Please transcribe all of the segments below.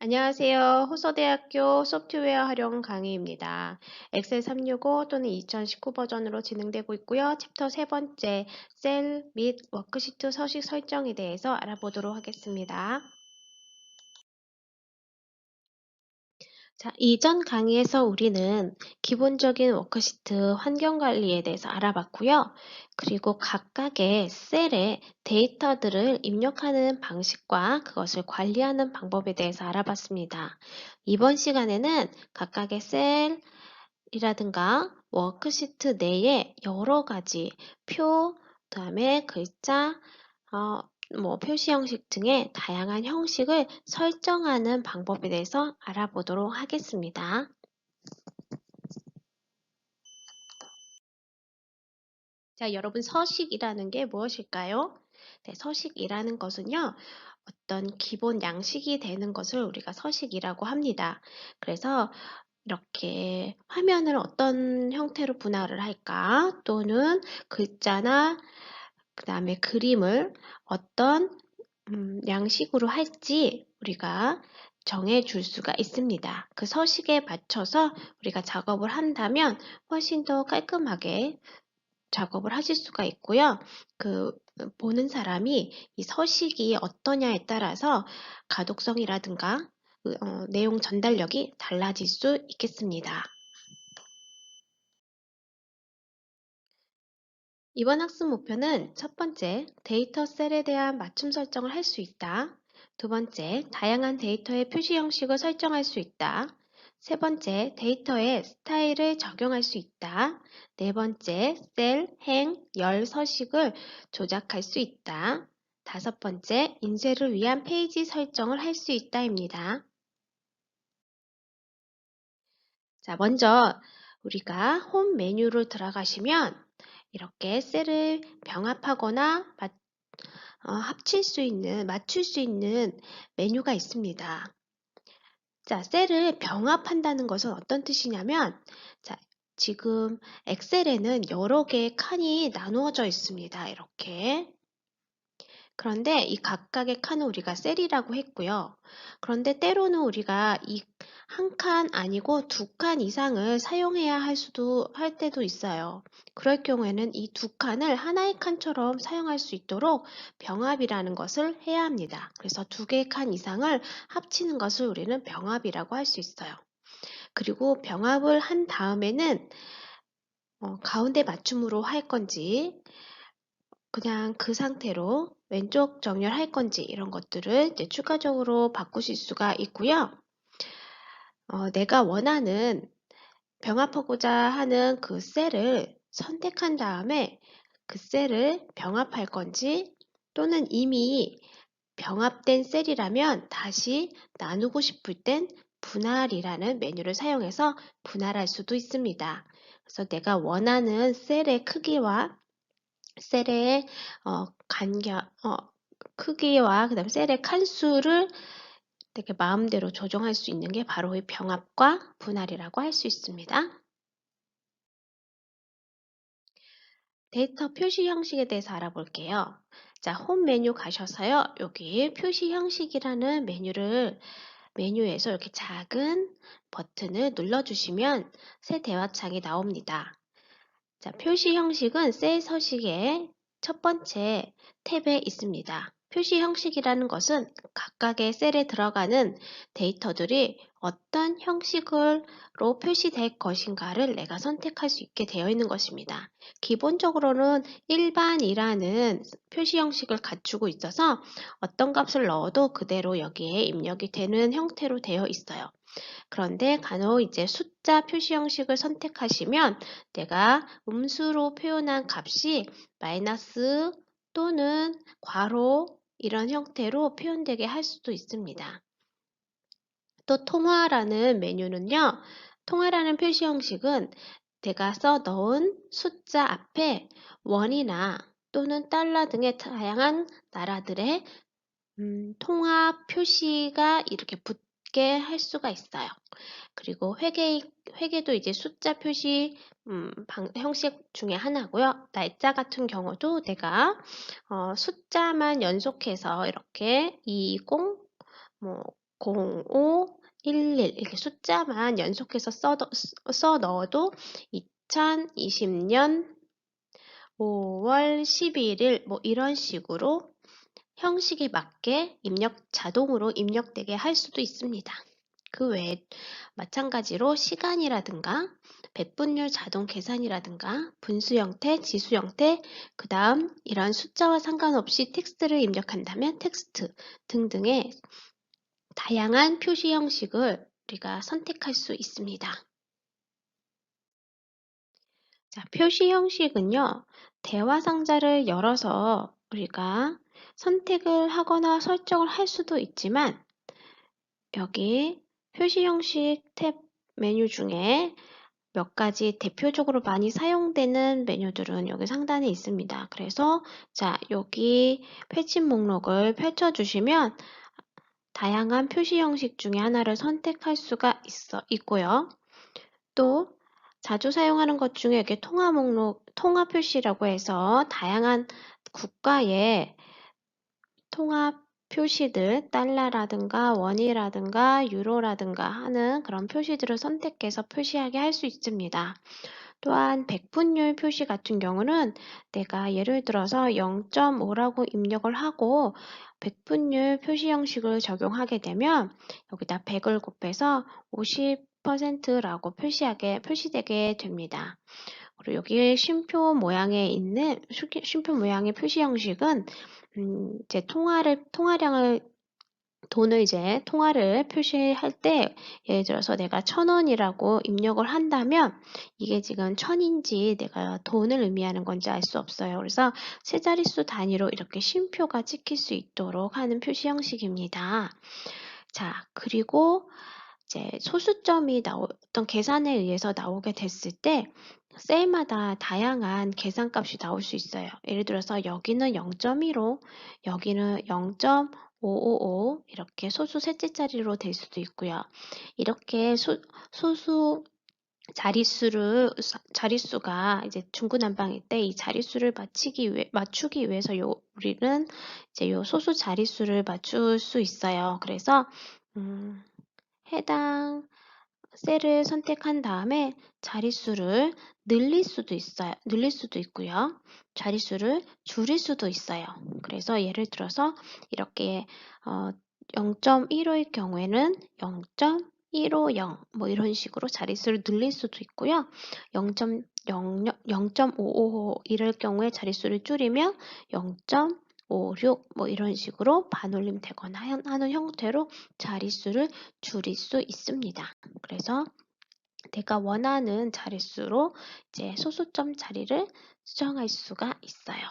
안녕하세요. 호서대학교 소프트웨어 활용 강의입니다. 엑셀 365 또는 2019 버전으로 진행되고 있고요. 챕터 세 번째, 셀 및 워크시트 서식 설정에 대해서 알아보도록 하겠습니다. 자, 이전 강의에서 우리는 기본적인 워크시트 환경 관리에 대해서 알아봤고요. 그리고 각각의 셀에 데이터들을 입력하는 방식과 그것을 관리하는 방법에 대해서 알아봤습니다. 이번 시간에는 각각의 셀이라든가 워크시트 내에 여러 가지 표, 그다음에 글자, 어, 표시 형식 등의 다양한 형식을 설정하는 방법에 대해서 알아보도록 하겠습니다. 자, 여러분 서식이라는 게 무엇일까요? 네, 서식이라는 것은요, 어떤 기본 양식이 되는 것을 우리가 서식이라고 합니다. 그래서 이렇게 화면을 어떤 형태로 분할을 할까? 또는 글자나 그 다음에 그림을 어떤 양식으로 할지 우리가 정해 줄 수가 있습니다. 그 서식에 맞춰서 우리가 작업을 한다면 훨씬 더 깔끔하게 작업을 하실 수가 있고요. 보는 사람이 이 서식이 어떠냐에 따라서 가독성이라든가 내용 전달력이 달라질 수 있겠습니다. 이번 학습 목표는 첫 번째, 데이터 셀에 대한 맞춤 설정을 할 수 있다. 두 번째, 다양한 데이터의 표시 형식을 설정할 수 있다. 세 번째, 데이터의 스타일을 적용할 수 있다. 네 번째, 셀, 행, 열 서식을 조작할 수 있다. 다섯 번째, 인쇄를 위한 페이지 설정을 할 수 있다입니다. 자, 먼저 우리가 홈 메뉴로 들어가시면 이렇게 셀을 병합하거나 맞출 수 있는 메뉴가 있습니다. 자, 셀을 병합한다는 것은 어떤 뜻이냐면, 자, 지금 엑셀에는 여러 개의 칸이 나누어져 있습니다. 이렇게. 그런데 이 각각의 칸은 우리가 셀이라고 했고요. 그런데 때로는 우리가 이 한 칸 아니고 두 칸 이상을 사용해야 할 때도 있어요. 그럴 경우에는 이 두 칸을 하나의 칸처럼 사용할 수 있도록 병합이라는 것을 해야 합니다. 그래서 두 개의 칸 이상을 합치는 것을 우리는 병합이라고 할 수 있어요. 그리고 병합을 한 다음에는 가운데 맞춤으로 할 건지 그냥 그 상태로 왼쪽 정렬할 건지 이런 것들을 이제 추가적으로 바꾸실 수가 있고요. 내가 원하는 병합하고자 하는 그 셀을 선택한 다음에 그 셀을 병합할 건지 또는 이미 병합된 셀이라면 다시 나누고 싶을 땐 분할이라는 메뉴를 사용해서 분할할 수도 있습니다. 그래서 내가 원하는 셀의 크기와 셀의 크기와 그다음 셀의 칸수를 되게 마음대로 조정할 수 있는 게 바로 이 병합과 분할이라고 할 수 있습니다. 데이터 표시 형식에 대해서 알아볼게요. 자, 홈 메뉴 가셔서요. 여기 표시 형식이라는 메뉴에서 이렇게 작은 버튼을 눌러주시면 새 대화창이 나옵니다. 자, 표시 형식은 셀 서식의 첫 번째 탭에 있습니다. 표시 형식이라는 것은 각각의 셀에 들어가는 데이터들이 어떤 형식으로 표시될 것인가를 내가 선택할 수 있게 되어 있는 것입니다. 기본적으로는 일반이라는 표시 형식을 갖추고 있어서 어떤 값을 넣어도 그대로 여기에 입력이 되는 형태로 되어 있어요. 그런데 간혹 이제 숫자 표시 형식을 선택하시면 내가 음수로 표현한 값이 마이너스 또는 괄호 이런 형태로 표현되게 할 수도 있습니다. 또 통화라는 메뉴는요. 통화라는 표시 형식은 내가 써 넣은 숫자 앞에 원이나 또는 달러 등의 다양한 나라들의 통화 표시가 이렇게 붙게 할 수가 있어요. 그리고 회계도 이제 숫자 표시 형식 중에 하나고요. 날짜 같은 경우도 내가 숫자만 연속해서 이렇게 20, 0511 이렇게 숫자만 연속해서 써 넣어도 2020년 5월 11일 뭐 이런 식으로 형식에 맞게 자동으로 입력되게 할 수도 있습니다. 그 외에 마찬가지로 시간이라든가 배분율 자동 계산이라든가 분수 형태, 지수 형태, 그 다음 이런 숫자와 상관없이 텍스트를 입력한다면 텍스트 등등의 다양한 표시 형식을 우리가 선택할 수 있습니다. 자, 표시 형식은요, 대화 상자를 열어서 우리가 선택을 하거나 설정을 할 수도 있지만 여기 표시 형식 탭 메뉴 중에 몇 가지 대표적으로 많이 사용되는 메뉴들은 여기 상단에 있습니다. 그래서 자, 여기 패친 목록을 펼쳐주시면 다양한 표시 형식 중에 하나를 선택할 수가 있고요. 또 자주 사용하는 것 중에 이렇게 통화 목록, 통화 표시라고 해서 다양한 국가의 통화 표시들, 달러라든가 원이라든가 유로라든가 하는 그런 표시들을 선택해서 표시하게 할 수 있습니다. 또한 백분율 표시 같은 경우는 내가 예를 들어서 0.5라고 입력을 하고 백분율 표시 형식을 적용하게 되면 여기다 100을 곱해서 50%라고 표시되게 됩니다. 그리고 여기 쉼표 모양에 있는 쉼표 모양의 표시 형식은 이제 통화를 표시할 때 예를 들어서 내가 1,000원이라고 입력을 한다면 이게 지금 1,000인지 내가 돈을 의미하는 건지 알 수 없어요. 그래서 세 자릿수 단위로 이렇게 쉼표가 찍힐 수 있도록 하는 표시 형식입니다. 자, 그리고 이제 소수점이 어떤 계산에 의해서 나오게 됐을 때 셀마다 다양한 계산값이 나올 수 있어요. 예를 들어서 여기는 0.15, 여기는 0.555 이렇게 소수 셋째 자리로 될 수도 있고요. 이렇게 소수 자릿수가 이제 중구난방일 때 이 자릿수를 맞추기 위해서 우리는 이제 요 소수 자릿수를 맞출 수 있어요. 그래서 해당 셀을 선택한 다음에 자릿수를 늘릴 수도 있고요. 자릿수를 줄일 수도 있어요. 그래서 예를 들어서 이렇게 0.15일 경우에는 0.150 뭐 이런 식으로 자릿수를 늘릴 수도 있고요. 0.555 이럴 경우에 자릿수를 줄이면 0.56 뭐 이런 식으로 반올림 되거나 하는 형태로 자릿수를 줄일 수 있습니다. 그래서 내가 원하는 자릿수로 이제 소수점 자리를 수정할 수가 있어요.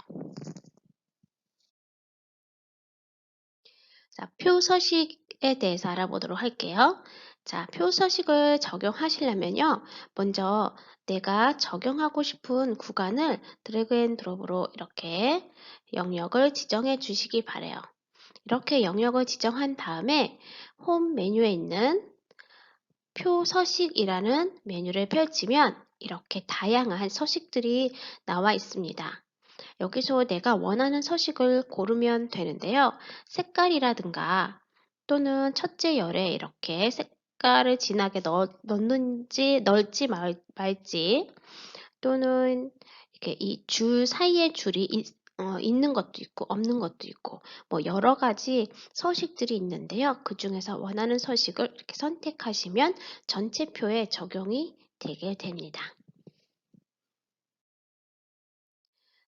자, 표 서식에 대해서 알아보도록 할게요. 자, 표 서식을 적용하시려면요. 먼저 내가 적용하고 싶은 구간을 드래그 앤 드롭으로 이렇게 영역을 지정해 주시기 바래요. 이렇게 영역을 지정한 다음에 홈 메뉴에 있는 표 서식이라는 메뉴를 펼치면 이렇게 다양한 서식들이 나와 있습니다. 여기서 내가 원하는 서식을 고르면 되는데요. 색깔이라든가 또는 첫째 열에 이렇게 색깔을 진하게 넣을지 말지 또는 이렇게 이 줄 사이에 줄이 있는 것도 있고 없는 것도 있고 뭐 여러 가지 서식들이 있는데요. 그 중에서 원하는 서식을 이렇게 선택하시면 전체 표에 적용이 되게 됩니다.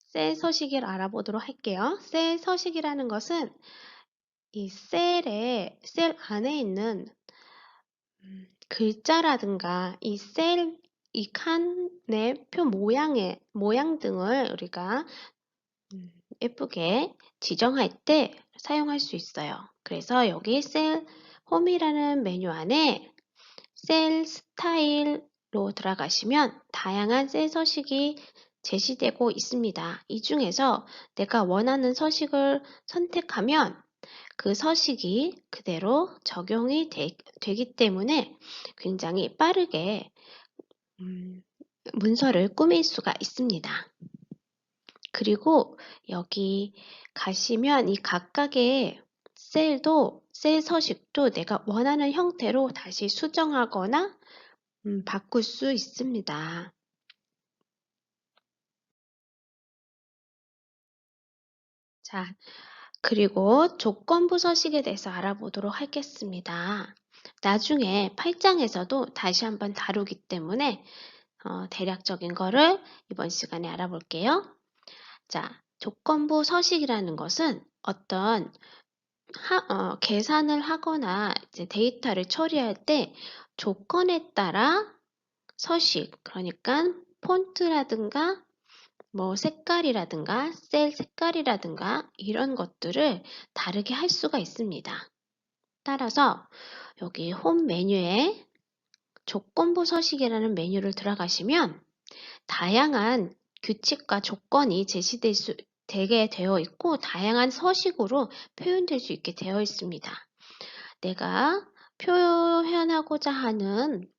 셀 서식을 알아보도록 할게요. 셀 서식이라는 것은 이 셀 안에 있는 글자라든가 이 칸의 표 모양 등을 우리가 예쁘게 지정할 때 사용할 수 있어요. 그래서 여기 셀 홈이라는 메뉴 안에 셀 스타일로 들어가시면 다양한 셀 서식이 제시되고 있습니다. 이 중에서 내가 원하는 서식을 선택하면 그 서식이 그대로 적용이 되기 때문에 굉장히 빠르게 문서를 꾸밀 수가 있습니다. 그리고 여기 가시면 이 각각의 셀도 셀 서식도 내가 원하는 형태로 다시 수정하거나 바꿀 수 있습니다. 자, 그리고 조건부 서식에 대해서 알아보도록 하겠습니다. 나중에 8장에서도 다시 한번 다루기 때문에 대략적인 거를 이번 시간에 알아볼게요. 자, 조건부 서식이라는 것은 어떤 계산을 하거나 이제 데이터를 처리할 때 조건에 따라 서식, 그러니까 폰트라든가 뭐 색깔이라든가 셀 색깔이라든가 이런 것들을 다르게 할 수가 있습니다. 따라서 여기 홈 메뉴에 조건부 서식이라는 메뉴를 들어가시면 다양한 규칙과 조건이 되게 되어 있고 다양한 서식으로 표현될 수 있게 되어 있습니다. 내가 표현하고자 하는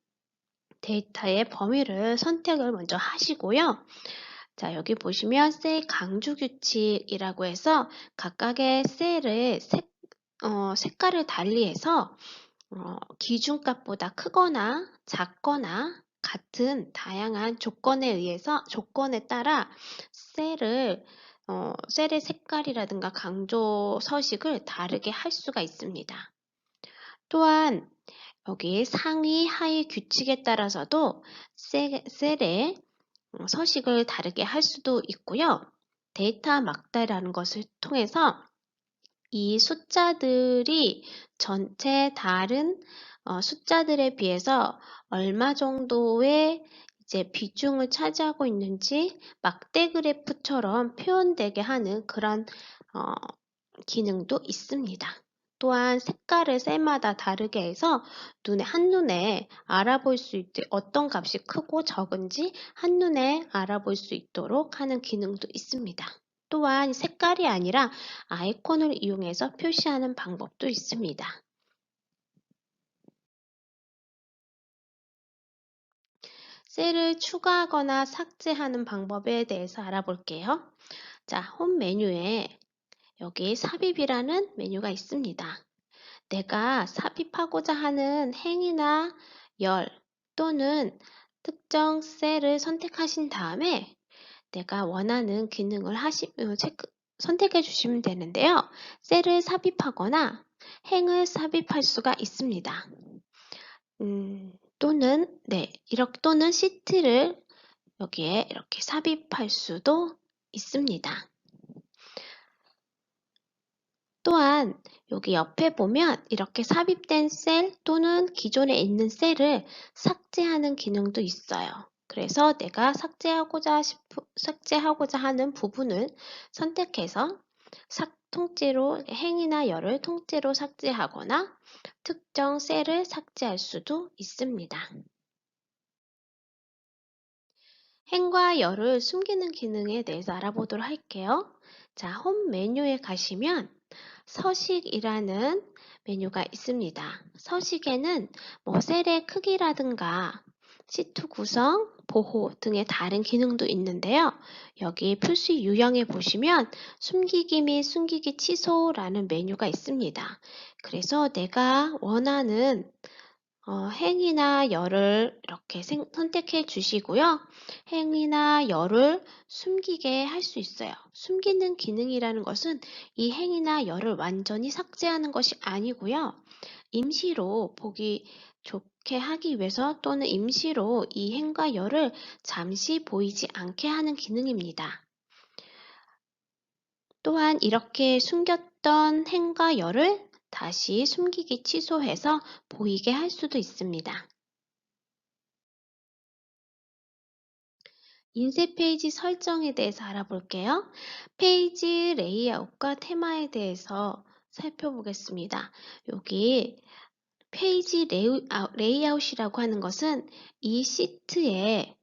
데이터의 범위를 선택을 먼저 하시고요. 자, 여기 보시면 셀 강조 규칙이라고 해서 각각의 셀을 색깔을 달리해서 기준값보다 크거나 작거나 같은 다양한 조건에 따라 셀의 색깔이라든가 강조 서식을 다르게 할 수가 있습니다. 또한 여기 상위, 하위 규칙에 따라서도 셀의 서식을 다르게 할 수도 있고요. 데이터 막대라는 것을 통해서 이 숫자들이 전체 다른 숫자들에 비해서 얼마 정도의 이제 비중을 차지하고 있는지 막대 그래프처럼 표현되게 하는 그런 기능도 있습니다. 또한 색깔을 셀마다 다르게 해서 한눈에 알아볼 수 있도록 어떤 값이 크고 적은지 한눈에 알아볼 수 있도록 하는 기능도 있습니다. 또한 색깔이 아니라 아이콘을 이용해서 표시하는 방법도 있습니다. 셀을 추가하거나 삭제하는 방법에 대해서 알아볼게요. 자, 홈 메뉴에 여기 삽입이라는 메뉴가 있습니다. 내가 삽입하고자 하는 행이나 열 또는 특정 셀을 선택하신 다음에 내가 원하는 기능을 선택해 주시면 되는데요. 셀을 삽입하거나 행을 삽입할 수가 있습니다. 또는 시트를 여기에 이렇게 삽입할 수도 있습니다. 또한 여기 옆에 보면 이렇게 삽입된 셀 또는 기존에 있는 셀을 삭제하는 기능도 있어요. 그래서 내가 삭제하고자 하는 부분을 선택해서 통째로 행이나 열을 통째로 삭제하거나 특정 셀을 삭제할 수도 있습니다. 행과 열을 숨기는 기능에 대해서 알아보도록 할게요. 자, 홈 메뉴에 가시면 서식이라는 메뉴가 있습니다. 서식에는 셀의 크기라든가 시트 구성, 보호 등의 다른 기능도 있는데요. 여기 표시 유형에 보시면 숨기기 및 숨기기 취소라는 메뉴가 있습니다. 그래서 내가 원하는 행이나 열을 이렇게 선택해 주시고요. 행이나 열을 숨기게 할 수 있어요. 숨기는 기능이라는 것은 이 행이나 열을 완전히 삭제하는 것이 아니고요. 임시로 보기 좋게 하기 위해서 또는 임시로 이 행과 열을 잠시 보이지 않게 하는 기능입니다. 또한 이렇게 숨겼던 행과 열을 다시 숨기기 취소해서 보이게 할 수도 있습니다. 인쇄 페이지 설정에 대해서 알아볼게요. 페이지 레이아웃과 테마에 대해서 살펴보겠습니다. 여기 페이지 레이아웃이라고 하는 것은 이 시트의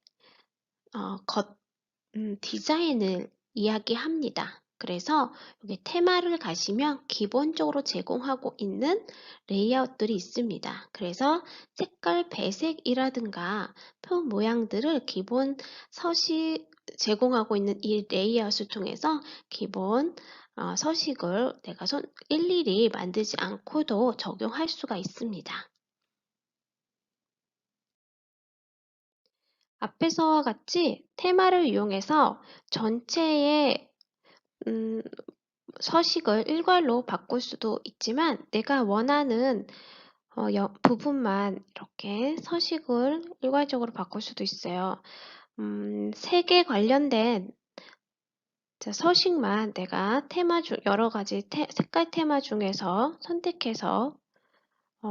디자인을 이야기합니다. 그래서 여기 테마를 가시면 기본적으로 제공하고 있는 레이아웃들이 있습니다. 그래서 색깔 배색이라든가 표 모양들을 기본 제공하고 있는 이 레이아웃을 통해서 기본 서식을 내가 일일이 만들지 않고도 적용할 수가 있습니다. 앞에서와 같이 테마를 이용해서 전체의 음, 서식을 일괄로 바꿀 수도 있지만 내가 원하는 부분만 이렇게 서식을 일괄적으로 바꿀 수도 있어요. 색에 관련된 서식만 내가 여러 가지 색깔 테마 중에서 선택해서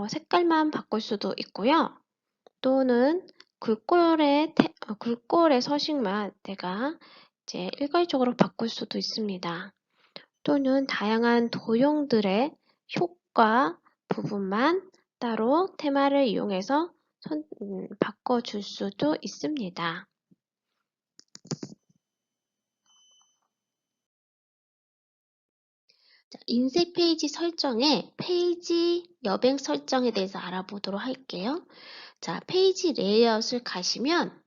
색깔만 바꿀 수도 있고요. 또는 글꼴의 서식만 내가 이제 일괄적으로 바꿀 수도 있습니다. 또는 다양한 도형들의 효과 부분만 따로 테마를 이용해서 바꿔줄 수도 있습니다. 인쇄 페이지 설정에 페이지 여백 설정에 대해서 알아보도록 할게요. 자, 페이지 레이아웃을 가시면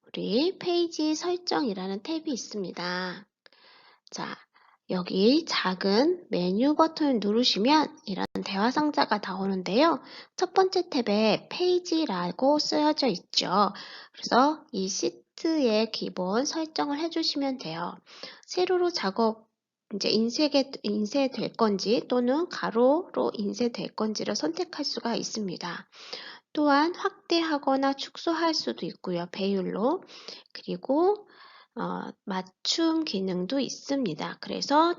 우리 페이지 설정이라는 탭이 있습니다. 자, 여기 작은 메뉴 버튼을 누르시면 이런 대화 상자가 나오는데요. 첫 번째 탭에 페이지라고 쓰여져 있죠. 그래서 이 시트의 기본 설정을 해주시면 돼요. 세로로 이제 인쇄될 건지 또는 가로로 인쇄될 건지를 선택할 수가 있습니다. 또한 확대하거나 축소할 수도 있고요. 배율로. 그리고 맞춤 기능도 있습니다. 그래서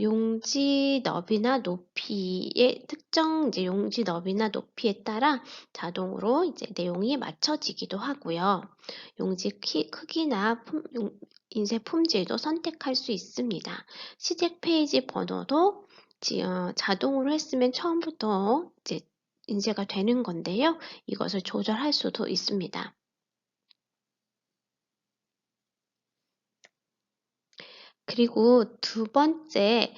용지 너비나 높이의 특정 이제 용지 너비나 높이에 따라 자동으로 이제 내용이 맞춰지기도 하고요. 용지 크기나 인쇄 품질도 선택할 수 있습니다. 시작 페이지 번호도 자동으로 했으면 처음부터 이제 인쇄가 되는 건데요. 이것을 조절할 수도 있습니다. 그리고 두 번째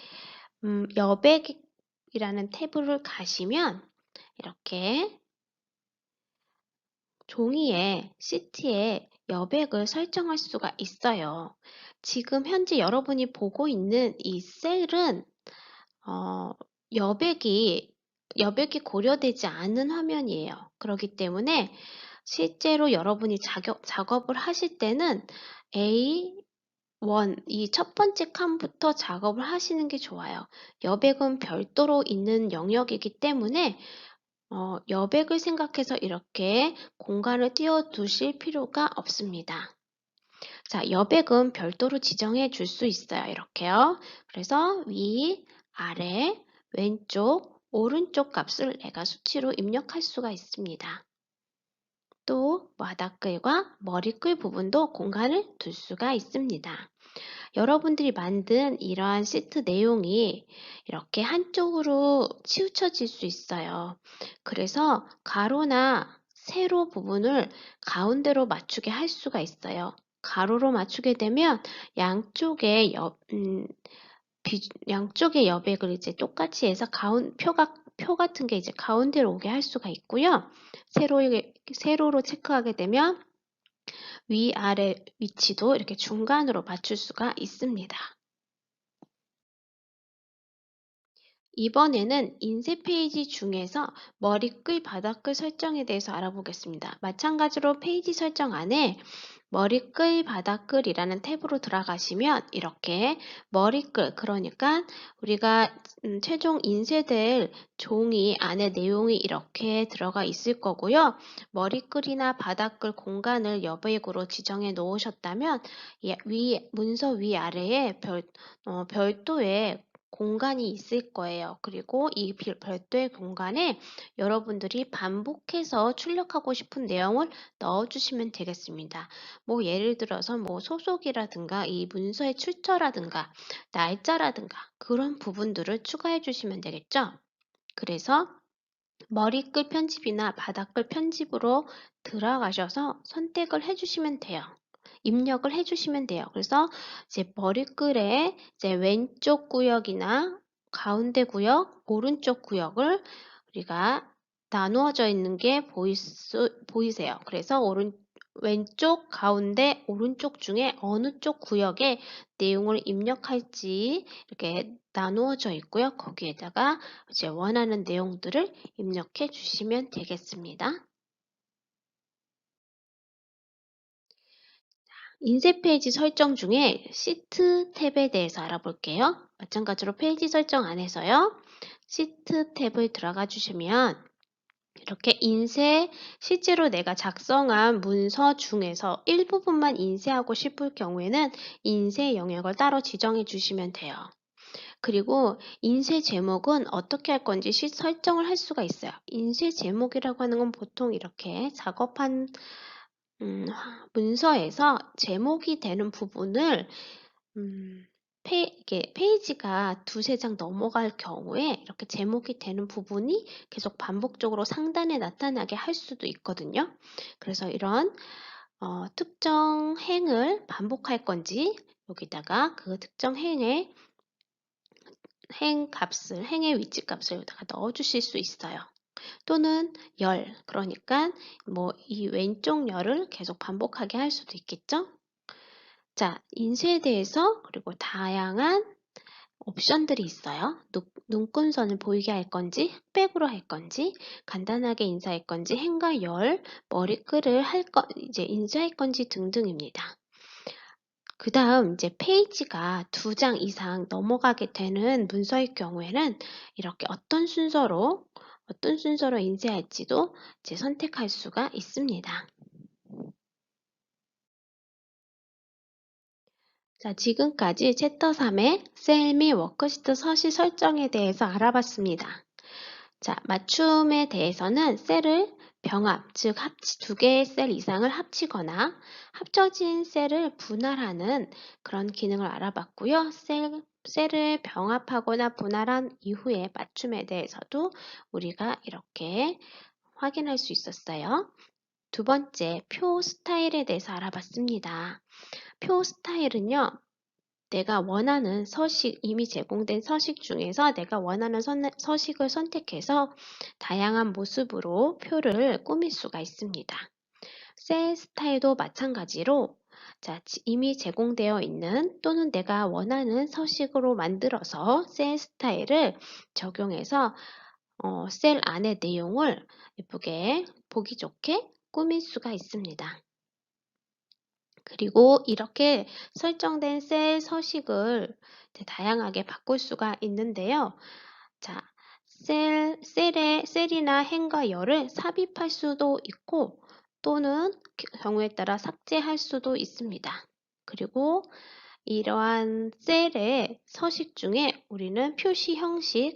여백이라는 탭을 가시면 이렇게 종이에 시트에 여백을 설정할 수가 있어요. 지금 현재 여러분이 보고 있는 이 셀은 여백이 고려되지 않은 화면이에요. 그렇기 때문에 실제로 여러분이 작업을 하실 때는 이 첫 번째 칸부터 작업을 하시는 게 좋아요. 여백은 별도로 있는 영역이기 때문에 여백을 생각해서 이렇게 공간을 띄워두실 필요가 없습니다. 자, 여백은 별도로 지정해 줄 수 있어요. 이렇게요. 그래서 위, 아래, 왼쪽, 오른쪽 값을 내가 수치로 입력할 수가 있습니다. 또 바닥글과 머리글 부분도 공간을 둘 수가 있습니다. 여러분들이 만든 이러한 시트 내용이 이렇게 한쪽으로 치우쳐질 수 있어요. 그래서 가로나 세로 부분을 가운데로 맞추게 할 수가 있어요. 가로로 맞추게 되면 양쪽의 여백을 이제 똑같이 해서 표 같은 게 이제 가운데로 오게 할 수가 있고요. 세로로 체크하게 되면 위아래 위치도 이렇게 중간으로 맞출 수가 있습니다. 이번에는 인쇄 페이지 중에서 머리글, 바닥글 설정에 대해서 알아보겠습니다. 마찬가지로 페이지 설정 안에 머리글, 바닥글이라는 탭으로 들어가시면 이렇게 머리글, 그러니까 우리가 최종 인쇄될 종이 안에 내용이 이렇게 들어가 있을 거고요. 머리글이나 바닥글 공간을 여백으로 지정해 놓으셨다면 문서 위아래에 별도의 공간이 있을 거예요. 그리고 이 별도의 공간에 여러분들이 반복해서 출력하고 싶은 내용을 넣어주시면 되겠습니다. 뭐 예를 들어서 뭐 소속이라든가 이 문서의 출처라든가 날짜라든가 그런 부분들을 추가해 주시면 되겠죠. 그래서 머리글 편집이나 바닥글 편집으로 들어가셔서 선택을 해주시면 돼요. 입력을 해주시면 돼요. 그래서 이제 머리글의 이제 왼쪽 구역이나 가운데 구역, 오른쪽 구역을 우리가 나누어져 있는 게 보이세요. 그래서 왼쪽, 가운데, 오른쪽 중에 어느 쪽 구역에 내용을 입력할지 이렇게 나누어져 있고요. 거기에다가 이제 원하는 내용들을 입력해 주시면 되겠습니다. 인쇄 페이지 설정 중에 시트 탭에 대해서 알아볼게요. 마찬가지로 페이지 설정 안에서요. 시트 탭을 들어가 주시면 이렇게 인쇄, 실제로 내가 작성한 문서 중에서 일부분만 인쇄하고 싶을 경우에는 인쇄 영역을 따로 지정해 주시면 돼요. 그리고 인쇄 제목은 어떻게 할 건지 설정을 할 수가 있어요. 인쇄 제목이라고 하는 건 보통 이렇게 작업한 문서에서 제목이 되는 부분을 이게 페이지가 두세 장 넘어갈 경우에 이렇게 제목이 되는 부분이 계속 반복적으로 상단에 나타나게 할 수도 있거든요. 그래서 이런 특정 행을 반복할 건지 여기다가 그 특정 행의 행의 위치 값을 여기다가 넣어 주실 수 있어요. 또는 열, 그러니까 뭐 이 왼쪽 열을 계속 반복하게 할 수도 있겠죠. 자, 인쇄에 대해서 그리고 다양한 옵션들이 있어요. 눈금선을 보이게 할 건지, 흑백으로 할 건지, 간단하게 인쇄할 건지, 행과 열, 머리글을 이제 인쇄할 건지 등등입니다. 그 다음 이제 페이지가 2장 이상 넘어가게 되는 문서의 경우에는 이렇게 어떤 순서로 인쇄할지도 이제 선택할 수가 있습니다. 자, 지금까지 챕터 3의 셀 및 워크시트 서식 설정에 대해서 알아봤습니다. 자, 맞춤에 대해서는 셀을 병합, 즉 두 개의 셀 이상을 합치거나 합쳐진 셀을 분할하는 그런 기능을 알아봤고요. 셀을 병합하거나 분할한 이후에 맞춤에 대해서도 우리가 이렇게 확인할 수 있었어요. 두 번째, 표 스타일에 대해서 알아봤습니다. 표 스타일은요, 내가 원하는 서식, 이미 제공된 서식 중에서 내가 원하는 서식을 선택해서 다양한 모습으로 표를 꾸밀 수가 있습니다. 셀 스타일도 마찬가지로 자, 이미 제공되어 있는 또는 내가 원하는 서식으로 만들어서 셀 스타일을 적용해서 셀 안의 내용을 예쁘게 보기 좋게 꾸밀 수가 있습니다. 그리고 이렇게 설정된 셀 서식을 다양하게 바꿀 수가 있는데요. 자, 셀이나 행과 열을 삽입할 수도 있고 또는 경우에 따라 삭제할 수도 있습니다. 그리고 이러한 셀의 서식 중에 우리는 표시 형식에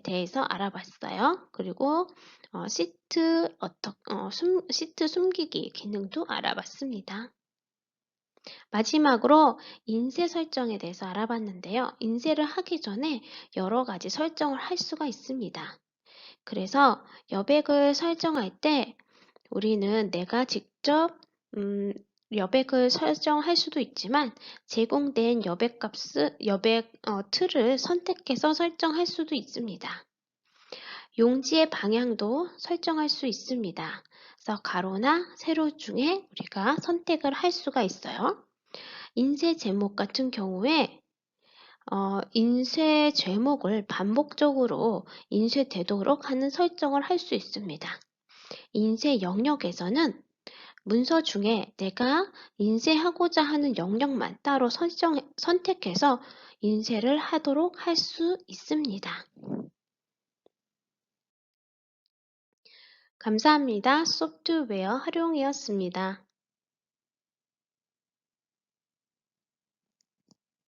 대해서 알아봤어요. 그리고 시트 숨기기 기능도 알아봤습니다. 마지막으로 인쇄 설정에 대해서 알아봤는데요. 인쇄를 하기 전에 여러 가지 설정을 할 수가 있습니다. 그래서 여백을 설정할 때 우리는 내가 직접 여백을 설정할 수도 있지만 제공된 여백 틀을 선택해서 설정할 수도 있습니다. 용지의 방향도 설정할 수 있습니다. 그래서 가로나 세로 중에 우리가 선택을 할 수가 있어요. 인쇄 제목 같은 경우에 인쇄 제목을 반복적으로 인쇄되도록 하는 설정을 할 수 있습니다. 인쇄 영역에서는 문서 중에 내가 인쇄하고자 하는 영역만 따로 선택해서 인쇄를 하도록 할 수 있습니다. 감사합니다. 소프트웨어 활용이었습니다.